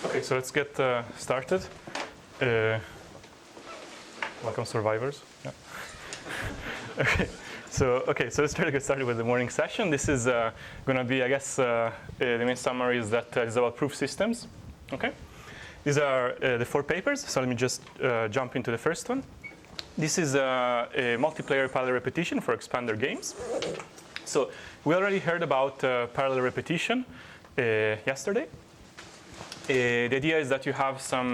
Okay, so let's get started. Welcome, survivors. Yeah. So let's try to get started with the morning session. This is going to be, I guess, the main summary is that it's about proof systems. Okay, these are the 4 papers. So let me just jump into the first one. This is a multiplayer parallel repetition for expander games. So we already heard about parallel repetition yesterday. The idea is that you have some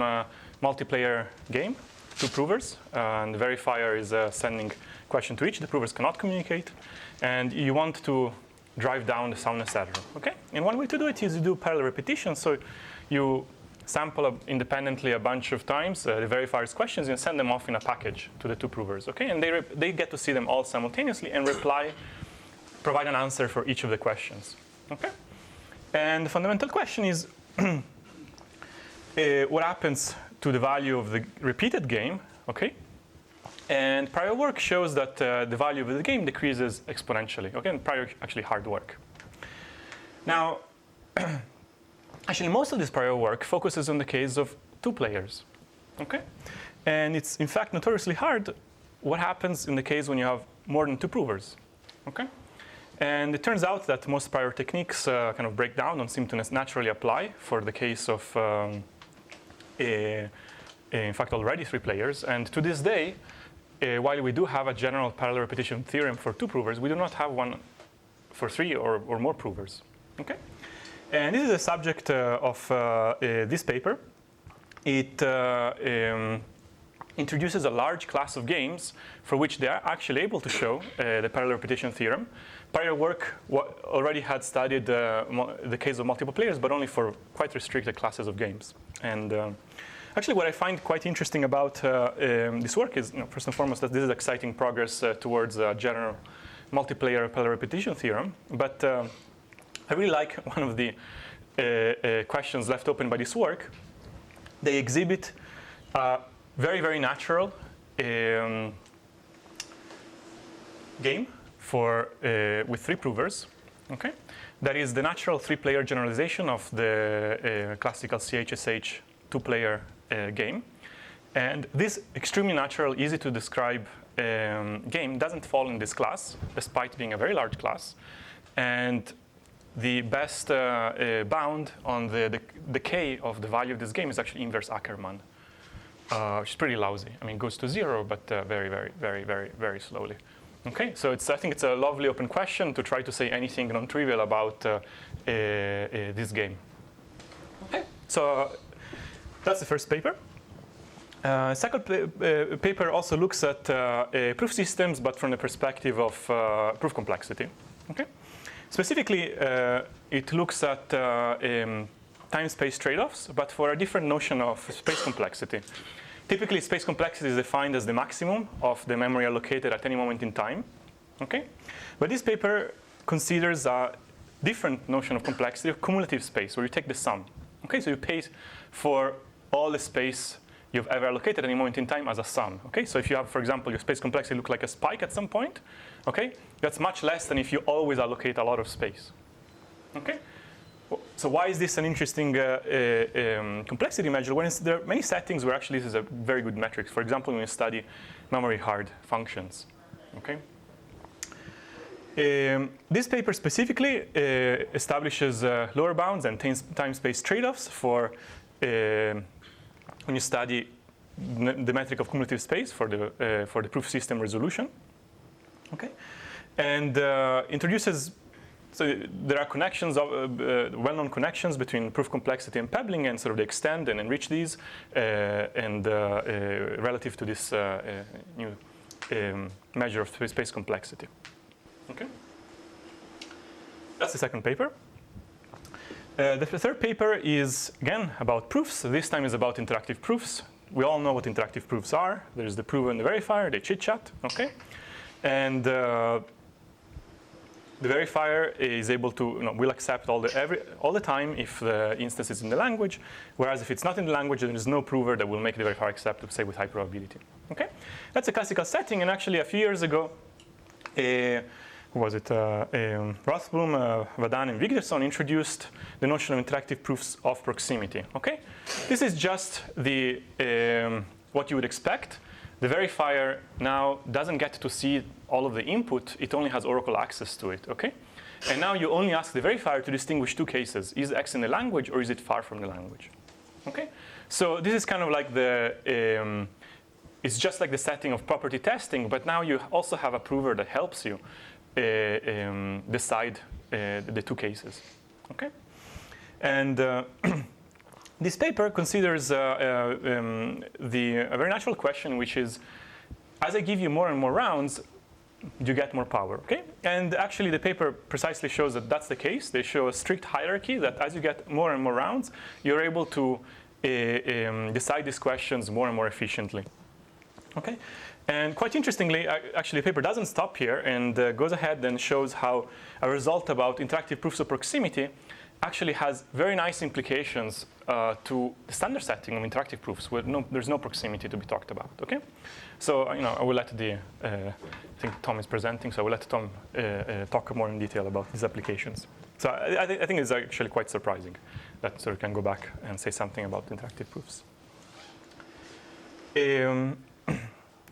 multiplayer game, 2 provers, and the verifier is sending question to each. The provers cannot communicate, and you want to drive down the soundness error. Okay, and one way to do it is you do parallel repetition. So you sample independently a bunch of times the verifier's questions and send them off in a package to the 2 provers. Okay, and they get to see them all simultaneously and provide an answer for each of the questions. Okay, and the fundamental question is what happens to the value of the repeated game, okay? And prior work shows that the value of the game decreases exponentially, okay? And prior actually hard work. Now, actually most of this prior work focuses on the case of 2 players, okay? And it's in fact notoriously hard what happens in the case when you have more than 2 provers, okay? And it turns out that most prior techniques kind of break down and seem to naturally apply for the case of in fact already 3 players. And to this day, while we do have a general parallel repetition theorem for 2 provers, we do not have one for 3 or more provers. Okay? And this is the subject of this paper. It introduces a large class of games for which they are actually able to show the parallel repetition theorem. Prior work already had studied the case of multiple players, but only for quite restricted classes of games. And actually what I find quite interesting about this work is, first and foremost, that this is exciting progress towards a general multiplayer parallel repetition theorem. But I really like one of the questions left open by this work. They exhibit very, very natural game with 3 provers. Okay, that is the natural 3-player generalization of the classical CHSH 2-player game. And this extremely natural, easy to describe game doesn't fall in this class, despite being a very large class. And the best bound on the decay of the value of this game is actually inverse Ackermann. Which is pretty lousy. I mean, it goes to 0, but very, very, very, very, very slowly. Okay, so I think it's a lovely open question to try to say anything non-trivial about this game. Okay, so that's the first paper. Second paper also looks at proof systems, but from the perspective of proof complexity. Okay, specifically, it looks at time-space trade-offs, but for a different notion of space complexity. Typically, space complexity is defined as the maximum of the memory allocated at any moment in time. Okay? But this paper considers a different notion of complexity, of cumulative space, where you take the sum. Okay? So you pay for all the space you've ever allocated at any moment in time as a sum. Okay? So if you have, for example, your space complexity look like a spike at some point, okay? That's much less than if you always allocate a lot of space. Okay? So why is this an interesting complexity measure? When there are many settings where actually this is a very good metric. For example, when you study memory hard functions. Okay. This paper specifically establishes lower bounds and time-space trade-offs for when you study the metric of cumulative space for the proof system resolution. Okay, and introduces. So there are connections, well-known connections between proof complexity and pebbling, and sort of they extend and enrich these, and relative to this new measure of space complexity. Okay, that's the second paper. The third paper is again about proofs. So this time is about interactive proofs. We all know what interactive proofs are. There's the prover and the verifier. They chit-chat. Okay, and the verifier is able to, will accept all the time if the instance is in the language, whereas if it's not in the language, there is no prover that will make the verifier accept, say, with high probability. Okay, that's a classical setting, and actually a few years ago, who was it? Rothblum, Vadan, and Wigderson introduced the notion of interactive proofs of proximity. Okay, this is just the what you would expect. The verifier now doesn't get to see all of the input; it only has oracle access to it. Okay, and now you only ask the verifier to distinguish two cases: is X in the language or is it far from the language? Okay, so this is kind of like the it's just like the setting of property testing, but now you also have a prover that helps you decide the two cases. Okay, and this paper considers a very natural question, which is, as I give you more and more rounds, you get more power. Okay, and actually the paper precisely shows that that's the case. They show a strict hierarchy that as you get more and more rounds, you're able to decide these questions more and more efficiently. Okay, and quite interestingly, actually the paper doesn't stop here and goes ahead and shows how a result about interactive proofs of proximity actually has very nice implications to the standard setting of interactive proofs where there's no proximity to be talked about. Okay, so I will let I think Tom is presenting, so I will let Tom talk more in detail about these applications. So I think it's actually quite surprising that sort of can go back and say something about interactive proofs.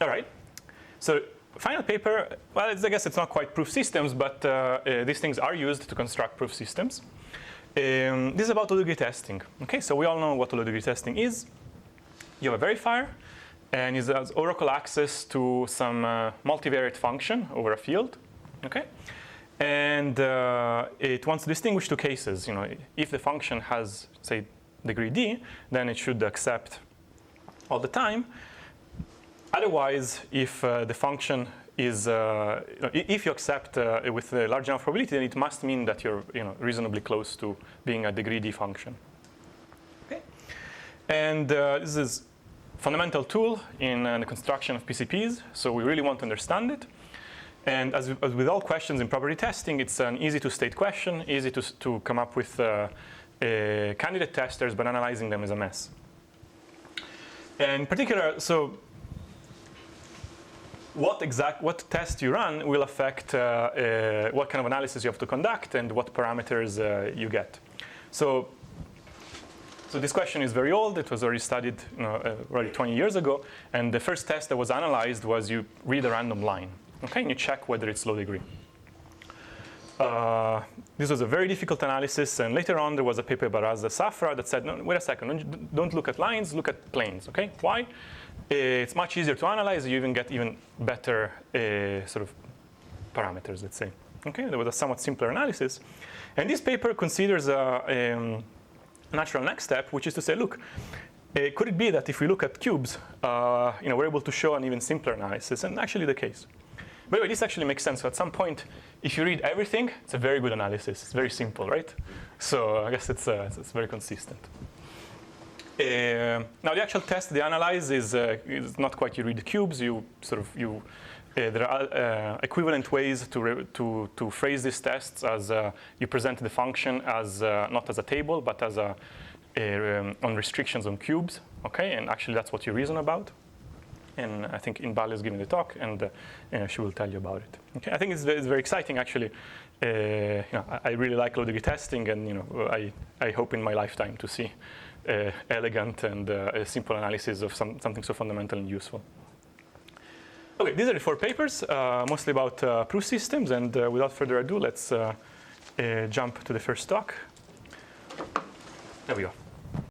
All right, so final paper, well, I guess it's not quite proof systems, but these things are used to construct proof systems. This is about low-degree testing. Okay, so we all know what low-degree testing is. You have a verifier, and it has oracle access to some multivariate function over a field. Okay, and it wants to distinguish two cases. If the function has, say, degree D, then it should accept all the time. Otherwise, if the function is, if you accept with a large enough probability, then it must mean that you're reasonably close to being a degree D function. Okay, and this is a fundamental tool in the construction of PCPs, so we really want to understand it. And as with all questions in property testing, it's an easy to state question, easy to come up with candidate testers, but analyzing them is a mess. And in particular, so what test you run will affect what kind of analysis you have to conduct and what parameters you get. So this question is very old. It was already studied already 20 years ago. And the first test that was analyzed was you read a random line, okay, and you check whether it's low degree. This was a very difficult analysis, and later on there was a paper by Safra that said, no, wait a second, don't look at lines, look at planes. Okay, why? It's much easier to analyze. You even get even better sort of parameters, let's say. Okay, there was a somewhat simpler analysis, and this paper considers a natural next step, which is to say, look, could it be that if we look at cubes, we're able to show an even simpler analysis? And actually, the case. By the way, this actually makes sense. So at some point, if you read everything, it's a very good analysis. It's very simple, right? So I guess it's very consistent. Now the actual test they analyze is not quite you read the cubes. There are equivalent ways to phrase these tests as you present the function as not as a table but as on restrictions on cubes. Okay, and actually that's what you reason about. And I think Inbal is giving the talk, and she will tell you about it. Okay, I think it's very exciting actually. I really like low-degree testing, and I hope in my lifetime to see elegant and simple analysis of something so fundamental and useful. Okay, these are the 4 papers, mostly about proof systems. And without further ado, let's jump to the first talk. There we go.